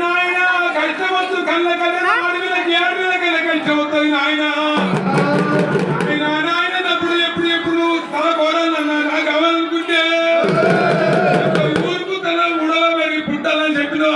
నాయన కష్టమొచ్చు కళ్ళ కళ్ళ అడవిలకి అడవిలకి కష్టం వస్తుంది నాయన. నాయన తప్పుడు ఎప్పుడు తల కోరాలన్నా నాకు అవ్వాలనుకుంటే ఊరుకు తల ఉడవ పెరిగి పుట్టాలని చెప్పినా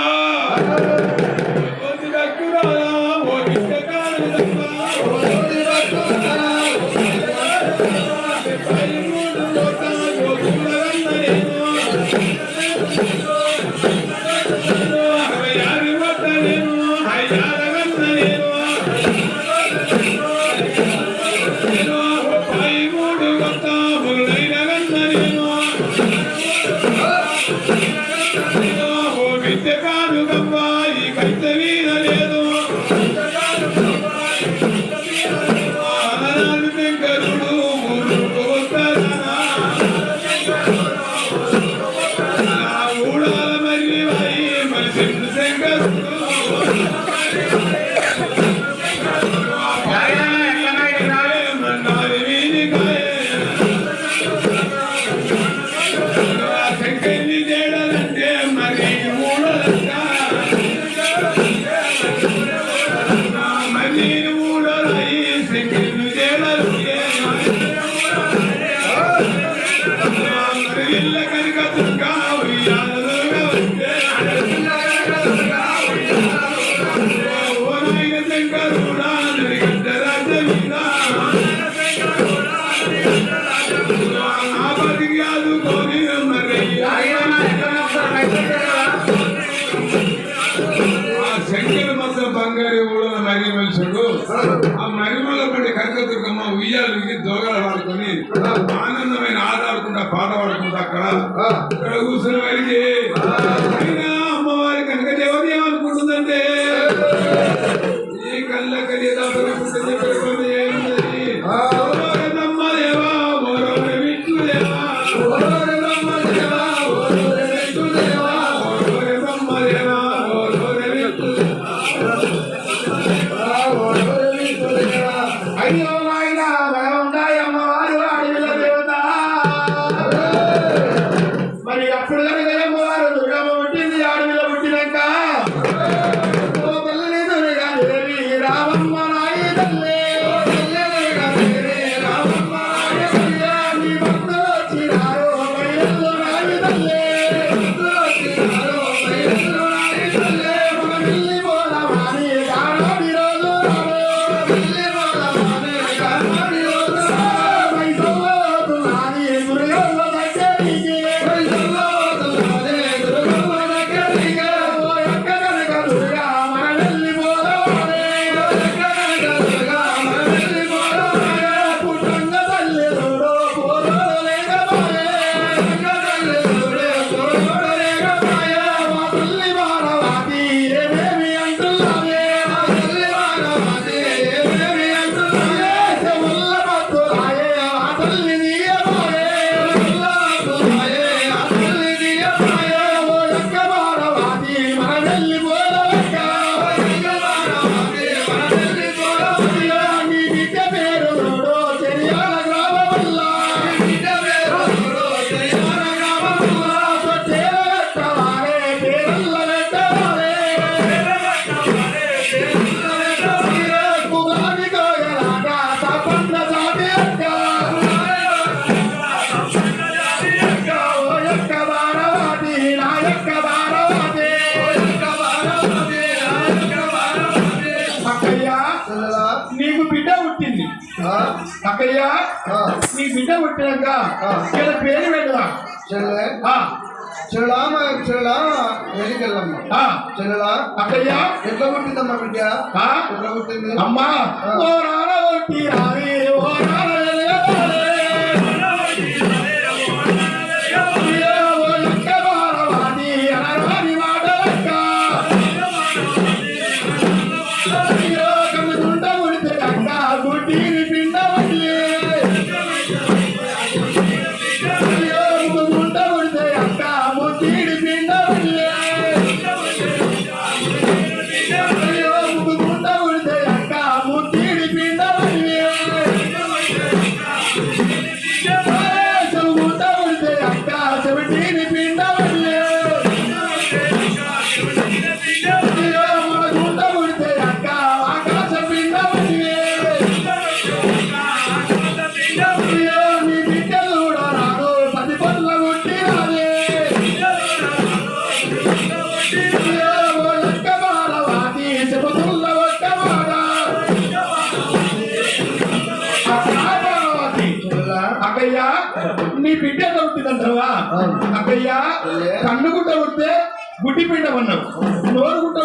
ఆ మరిమల పడి కనకదుర్గమ్మ ఉయ్యాలకి దోగల వాడుకొని ఆనందమైన ఆడాడుకుంటా పాట పాడుకుంటా అక్కడ కూర్చుని వారికి అమ్మవారి కనకదేవత ఏమనుకుంటుందంటే ఈ కళ్ళ కలియదా అక్కయ్య నీ బిడ్డ పుట్టినాక ఇలా పేరు పెట్టదా చెల్లెలా వెళ్ళమ్మా చెల్లెలా అక్కయ్య ఎట్లా పుట్టిందమ్మా బిడ్డ ఎట్లా పుట్టింది అమ్మా ఓ రాన పుట్టి రావి ఓ రాన కన్ను గుట్ట ఉడితే గుడ్డి పిండం అన్నావు, నోరు గుట్ట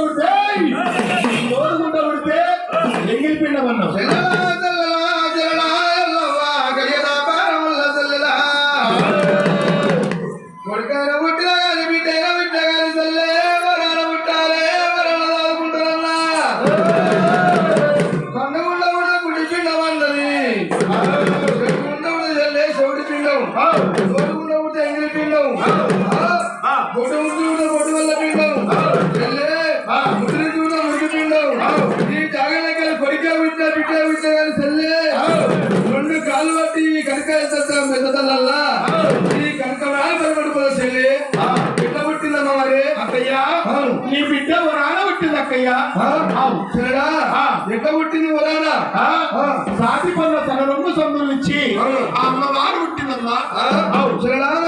ఉడితే ఎంగిలి పిండం అన్నావు. కొడుకైన పుట్టిన కానీ బిడ్డైన బిడ్డ కానీ తల్లే వరాన పుట్టాలే వరాన దాదుకుంటారన్నా కన్నుగుండ కూడా గుడి పిండం అన్నది చెడుగుండ కూడా చెల్లే చెవిడి పిండం తోడుగుండ కూడా ఎంగిలి పిండం బొడ్డు ముద్దు కూడా బొడ్డు వల్ల పిండం చెల్లే ముద్రి కూడా మురికి పిండం ఈ జాగలకి కొడిక బిడ్డ బిడ్డ బిడ్డ కానీ చెల్లే రెండు కాళ్ళు పట్టి ఈ కనకాయ పెద్దదల్లా ఈ కనక పడిపోదు చెల్లి బిడ్డ పుట్టిందమ్మా మరి అక్కయ్యా నీ బిడ్డ వరాన పుట్టింది అక్కయ్యా. చెల్లడా బిడ్డ పుట్టింది వరానా సాటి పనుల తన రొమ్ము సందులు ఇచ్చి ఆ అమ్మవారు పుట్టిందమ్మా. చెల్లడా